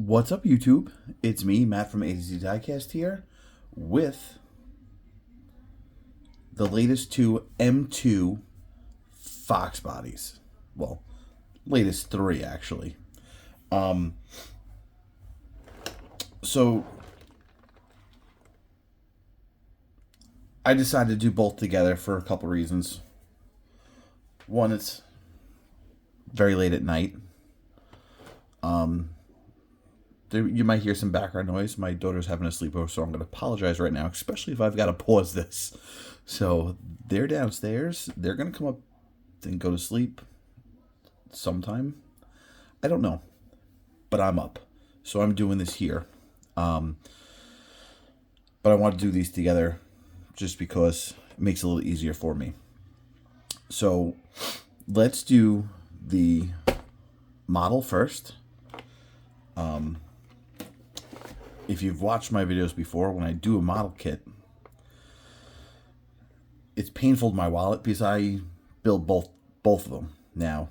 What's up, YouTube? It's me, Matt from A to Z Diecast here, with the latest two M2 fox bodies. Well, latest three, actually. So I decided to do both together for a couple reasons. One, it's very late at night. You might hear some background noise. My daughter's having a sleepover, so I'm going to apologize right now, especially if I've got to pause this. So they're downstairs. They're going to come up and go to sleep sometime. I don't know, but I'm up. So I'm doing this here. But I want to do these together just because it makes it a little easier for me. So let's do the model first. If you've watched my videos before, when I do a model kit, it's painful to my wallet because I build both of them. Now,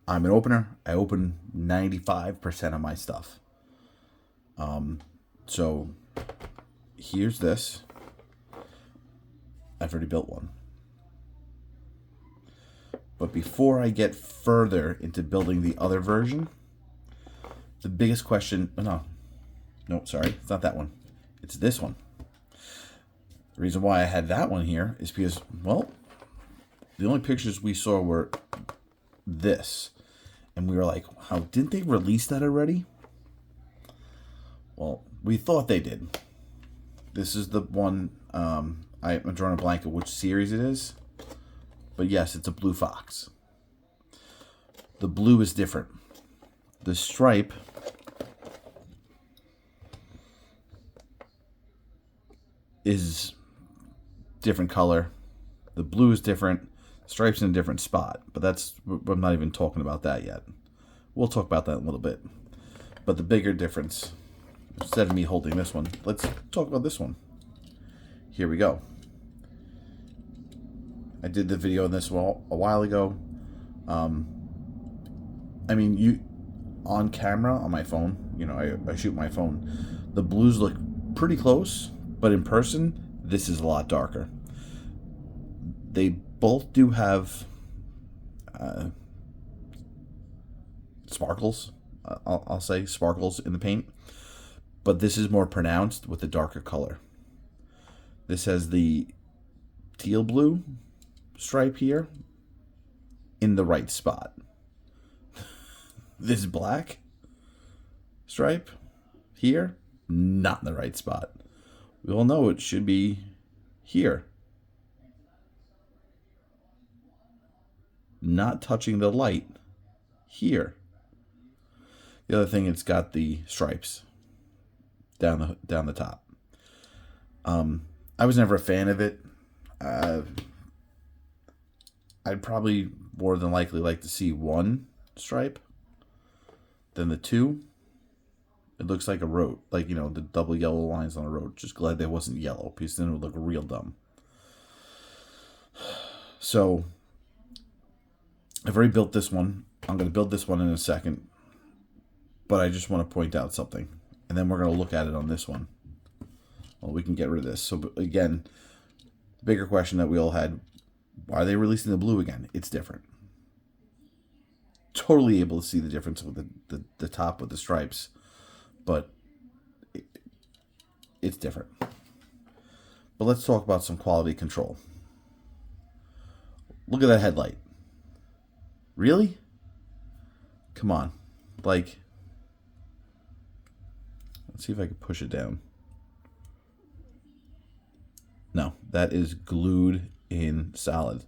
I'm an opener. I open 95% of my stuff. So here's this. I've already built one. But before I get further into building the other version, the biggest question, no, sorry, it's not that one. It's this one. The reason why I had that one here is because, well, the only pictures we saw were this. And we were like, how, didn't they release that already? Well, we thought they did. This is the one, I'm drawing a blank of which series it is. But yes, it's a blue fox. The blue is different. The stripe is different color. The blue is different. Stripes in a different spot. But I'm not even talking about that yet. We'll talk about that in a little bit. But the bigger difference, instead of me holding this one, let's talk about this one. Here we go. I did the video on this a while ago. I mean, on camera, on my phone, I shoot my phone. The blues look pretty close, but in person, this is a lot darker. They both do have sparkles. I'll say sparkles in the paint, but this is more pronounced with the darker color. This has the teal blue stripe here in the right spot. This black stripe here, not in the right spot. We all know it should be here. Not touching the light here. The other thing, it's got the stripes down the top. I was never a fan of it. I'd probably more than likely like to see one stripe than the two. It looks like a road, like, the double yellow lines on a road. Just glad they wasn't yellow, because then it would look real dumb. So I've already built this one. I'm going to build this one in a second, but I just want to point out something, and then we're going to look at it on this one. Well, we can get rid of this. So again, bigger question that we all had: why are they releasing the blue again? It's different. Totally able to see the difference with the top with the stripes, but it's different. But let's talk about some quality control. Look at that headlight. Really? Come on. Like, let's see if I can push it down. No, that is glued in solid.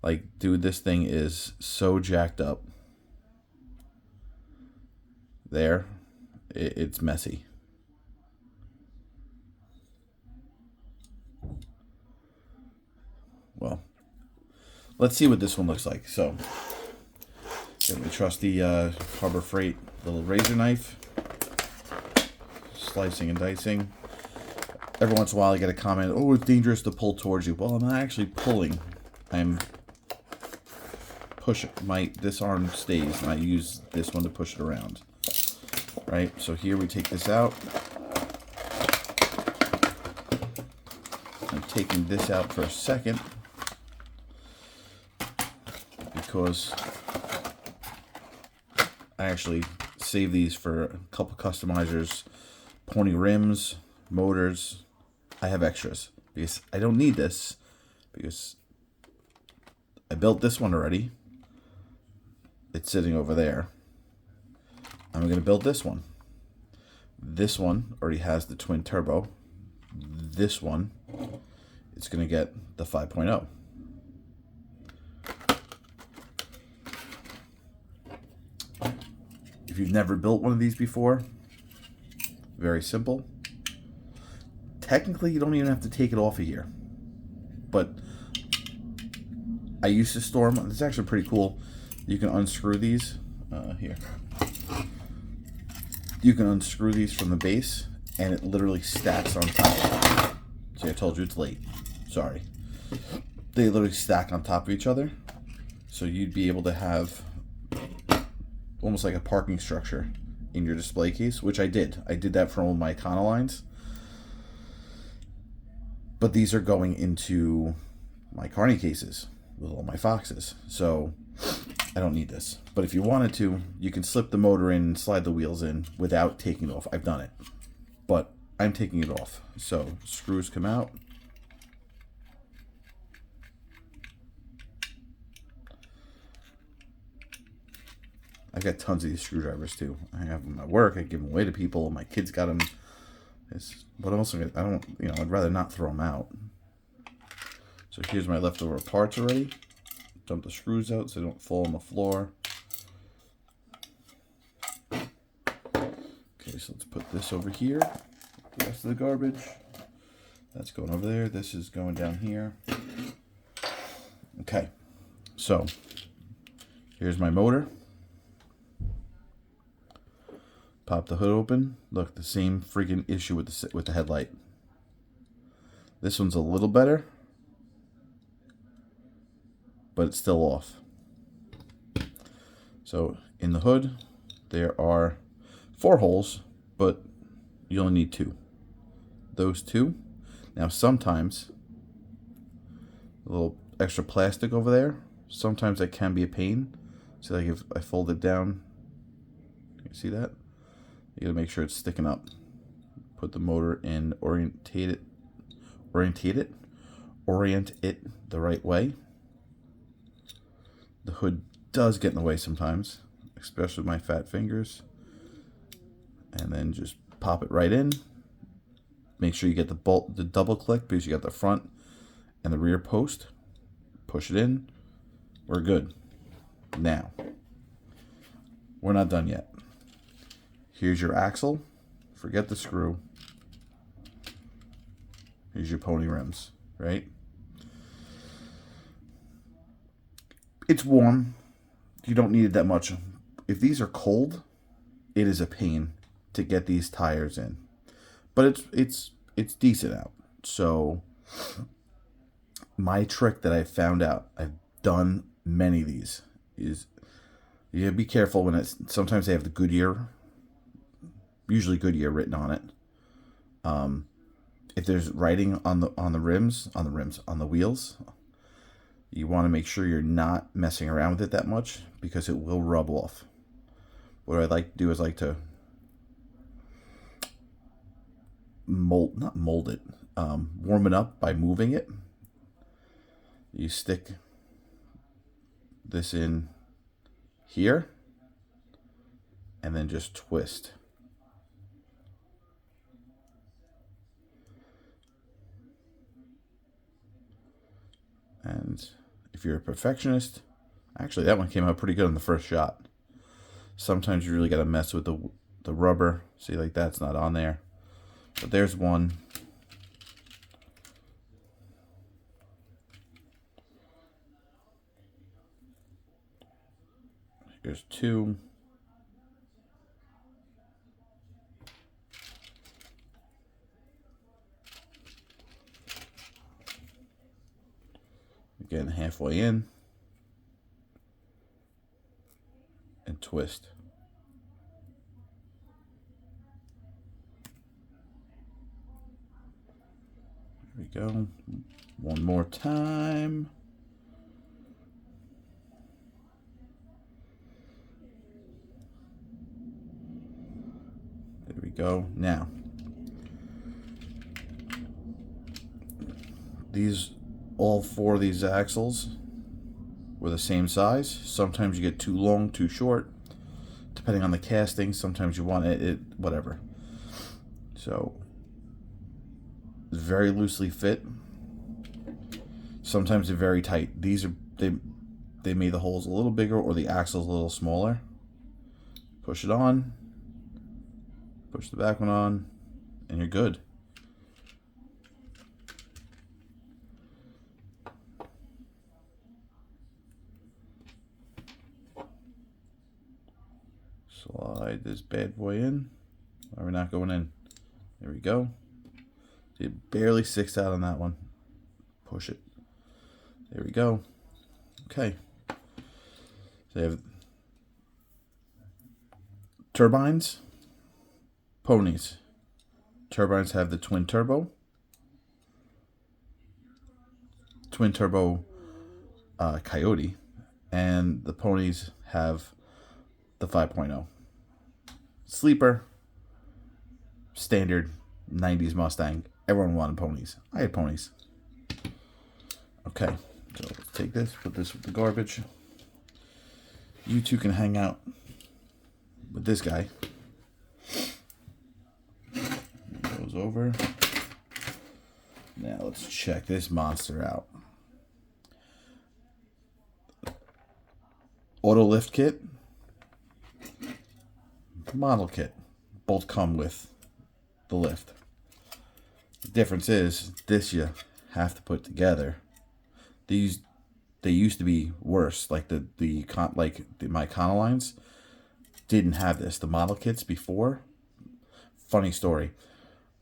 Like, dude, this thing is so jacked up. There. It's messy. Well, let's see what this one looks like. So, get the trusty Harbor Freight little razor knife. Slicing and dicing. Every once in a while I get a comment, oh, it's dangerous to pull towards you. Well, I'm not actually pulling. I'm pushing. This arm stays, and I use this one to push it around. right? So here we take this out. I'm taking this out for a second because I actually save these for a couple customizers, pony rims, motors. I have extras because I don't need this because I built this one already. It's sitting over there. I'm going to build this one. This one already has the twin turbo. This one, it's going to get the 5.0. If you've never built one of these before, very simple. Technically, you don't even have to take it off of here. But I used to store them. It's actually pretty cool. You can unscrew these. Here. You can unscrew these from the base, and it literally stacks on top. See, I told you it's late. Sorry. They literally stack on top of each other. So you'd be able to have almost like a parking structure in your display case, which I did. I did that for all my Econolines. But these are going into my Carney cases with all my Foxes. So I don't need this. But if you wanted to, you can slip the motor in and slide the wheels in without taking it off. I've done it. But I'm taking it off. So screws come out. I've got tons of these screwdrivers too. I have them at work. I give them away to people. My kids got them. What else? I don't. I'd rather not throw them out. So here's my leftover parts already. Dump the screws out so they don't fall on the floor. Okay, so let's put this over here. The rest of the garbage. That's going over there. This is going down here. Okay, so here's my motor. Pop the hood open. Look, the same freaking issue with the headlight. This one's a little better, but it's still off. So in the hood, there are 4 holes, but you only need 2. Those 2. Now sometimes a little extra plastic over there. Sometimes that can be a pain. So like if I fold it down, you see that? You gotta make sure it's sticking up. Put the motor in, orient it the right way. The hood does get in the way sometimes, especially with my fat fingers. And then just pop it right in. Make sure you get the double click because you got the front and the rear post. Push it in. We're good. Now, we're not done yet. Here's your axle. Forget the screw. Here's your pony rims, right? It's warm. You don't need it that much. If these are cold, it is a pain to get these tires in. But it's decent out. So my trick that I found out, I've done many of these, is you gotta be careful when sometimes they have the Goodyear, usually Goodyear written on it. If there's writing on the wheels, you want to make sure you're not messing around with it that much because it will rub off. What I like to do is warm it up by moving it. You stick this in here and then just twist. And if you're a perfectionist, actually that one came out pretty good on the first shot. Sometimes you really got to mess with the rubber. See, like that's not on there. But there's one. Here's 2. Again, halfway in. And twist. There we go. One more time. There we go. Now, all four of these axles were the same size. Sometimes you get too long, too short, depending on the casting. Sometimes you want it whatever. So, it's very loosely fit. Sometimes they're very tight. They made the holes a little bigger or the axles a little smaller. Push it on. Push the back one on, and you're good. Slide this bad boy in. Why are we not going in? There we go. It barely sticks out on that one. Push it. There we go. Okay. So you have turbines, ponies. Turbines have the twin turbo Coyote, and the ponies have the 5.0. Sleeper, standard 90s Mustang. Everyone wanted ponies. I had ponies. Okay, so let's take this, put this with the garbage. You two can hang out with this guy. He goes over. Now let's check this monster out. Auto lift kit, model kit, both come with the lift. The difference is this you have to put together. They used to be worse. Like my Econolines didn't have this. The model kits before. Funny story.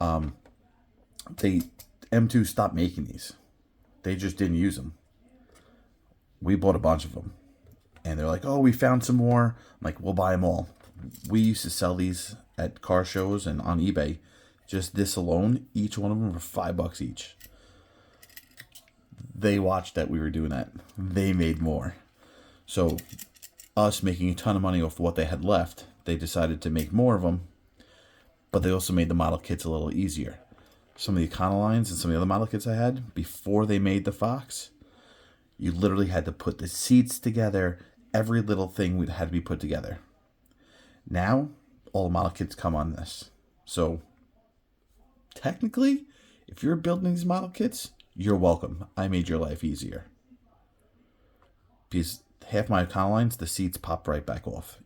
M2's stopped making these. They just didn't use them. We bought a bunch of them. And they're like, oh, we found some more. I'm like, we'll buy them all. We used to sell these at car shows and on eBay. Just this alone, each one of them were $5 each. They watched that we were doing that. They made more. So us making a ton of money off what they had left, they decided to make more of them. But they also made the model kits a little easier. Some of the Econolines and some of the other model kits I had, before they made the Fox, you literally had to put the seats together. Every little thing had to be put together. Now, all the model kits come on this. So, technically, if you're building these model kits, you're welcome. I made your life easier. Because half my Econolines, the seats pop right back off.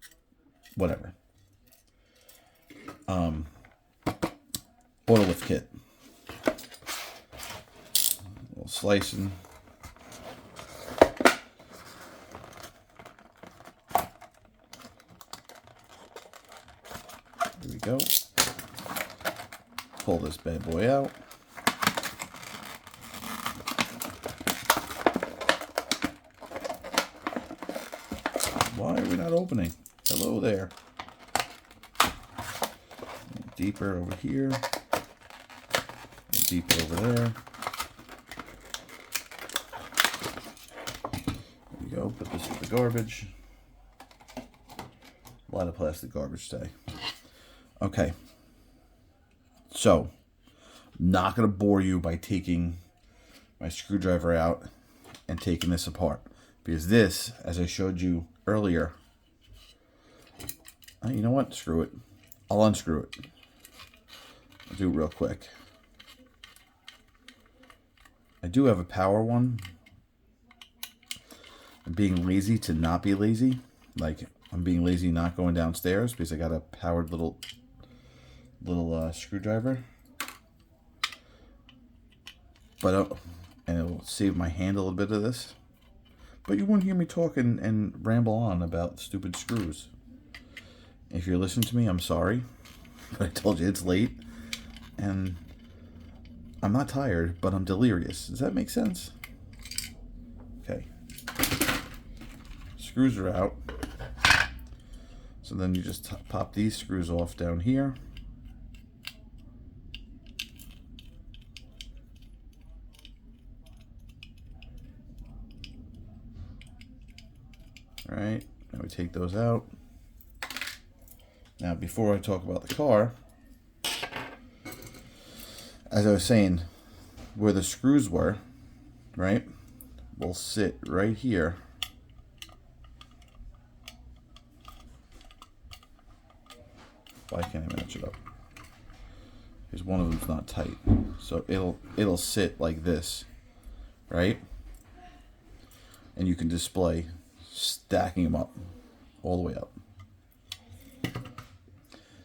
Whatever. Auto lift kit. A little slicing. There we go. Pull this bad boy out. Why are we not opening? Hello there. Deeper over here. Deeper over there. There we go. Put this in the garbage. A lot of plastic garbage today. Okay. So, not going to bore you by taking my screwdriver out and taking this apart. Because this, as I showed you earlier, you know what? Screw it. I'll unscrew it. I'll do it real quick. I do have a power one. I'm being lazy to not be lazy. Like, I'm being lazy not going downstairs because I got a powered little screwdriver. But and it'll save my hand a little bit of this. But you won't hear me talk and ramble on about stupid screws. If you're listening to me, I'm sorry. But I told you it's late. And I'm not tired, but I'm delirious. Does that make sense? Okay. Screws are out. So then you just pop these screws off down here. All right, now we take those out. Now, before I talk about the car, as I was saying, where the screws were, right, will sit right here. Why can't I match it up? Because one of them's not tight, so it'll sit like this, right? And you can display stacking them up all the way up.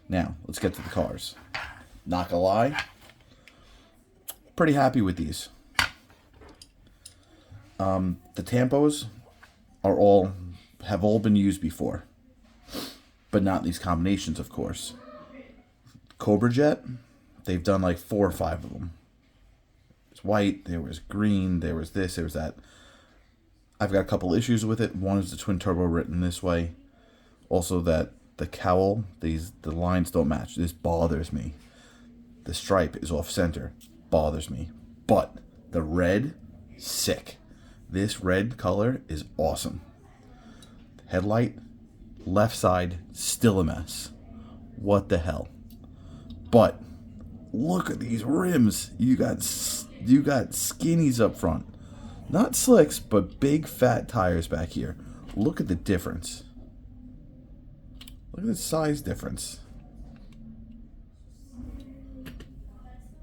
Now let's get to the cars. Not gonna lie, pretty happy with these. The tampos have all been used before, but not these combinations, of course. Cobra Jet, they've done like 4 or 5 of them. It's white, there was green, there was this, there was that. I've got a couple issues with it. One is the twin turbo written this way. Also that the cowl, the lines don't match. This bothers me. The stripe is off center, bothers me. But the red, sick. This red color is awesome. Headlight, left side, still a mess. What the hell? But look at these rims. You got skinnies up front. Not slicks, but big fat tires back here. Look at the difference. Look at the size difference.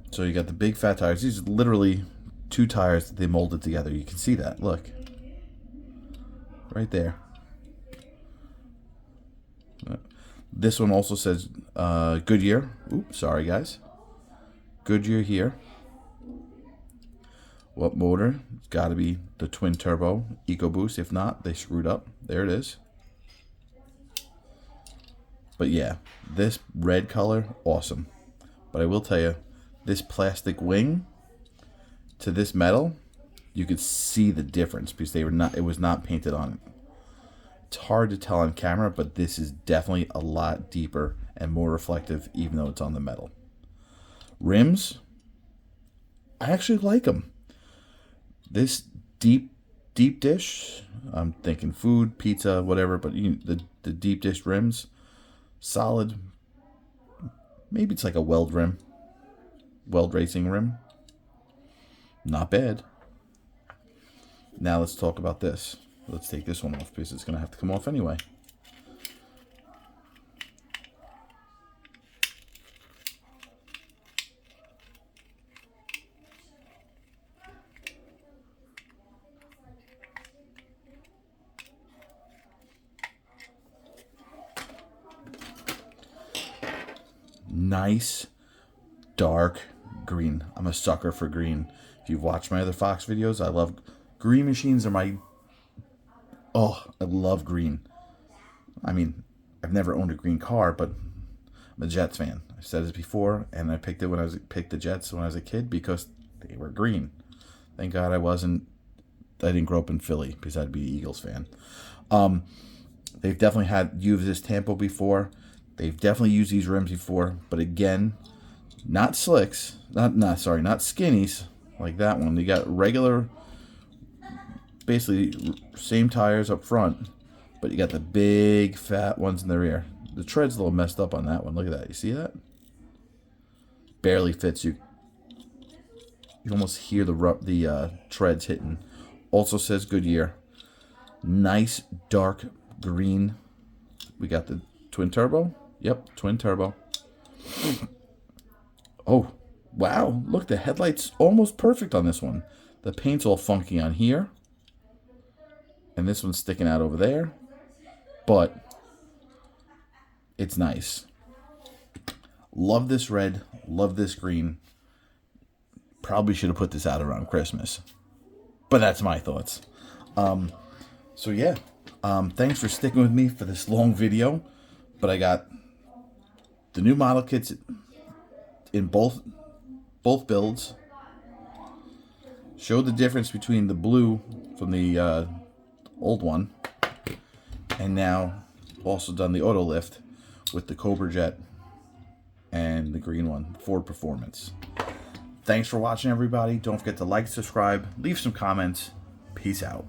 So you got the big fat tires. These are literally 2 tires that they molded together. You can see that. Look. Right there. This one also says Goodyear. Oops, sorry guys. Goodyear here. What motor? It's got to be the twin turbo EcoBoost. If not, they screwed up. There it is. But yeah, this red color, awesome. But I will tell you, this plastic wing to this metal, you could see the difference because it was not painted on it. It's hard to tell on camera, but this is definitely a lot deeper and more reflective, even though it's on the metal. Rims, I actually like them. This deep dish, I'm thinking food, pizza, whatever, but the deep dish rims, solid. Maybe it's like a weld racing rim. Not bad. Now let's talk about this. Let's take this one off because it's going to have to come off anyway. Nice dark green. I'm a sucker for green. If you've watched my other Fox videos, I love green machines. I love green. I mean, I've never owned a green car, but I'm a Jets fan. I've said this before, and I picked the Jets when I was a kid because they were green. Thank God I didn't grow up in Philly because I'd be an Eagles fan. They've definitely used this Tampo before. They've definitely used these rims before, but again, not slicks, not skinnies like that one. They got regular, basically same tires up front, but you got the big fat ones in the rear. The tread's a little messed up on that one. Look at that. You see that? Barely fits you. You almost hear the treads hitting. Also says Goodyear. Nice dark green. We got the twin turbo. Yep, twin turbo. Oh, wow. Look, the headlight's almost perfect on this one. The paint's all funky on here. And this one's sticking out over there. But it's nice. Love this red. Love this green. Probably should have put this out around Christmas. But that's my thoughts. So yeah. Thanks for sticking with me for this long video. But I got the new model kits in both builds. Showed the difference between the blue from the old one, and now also done the auto lift with the Cobra Jet and the green one, Ford Performance. Thanks for watching, everybody. Don't forget to like, subscribe, leave some comments. Peace out.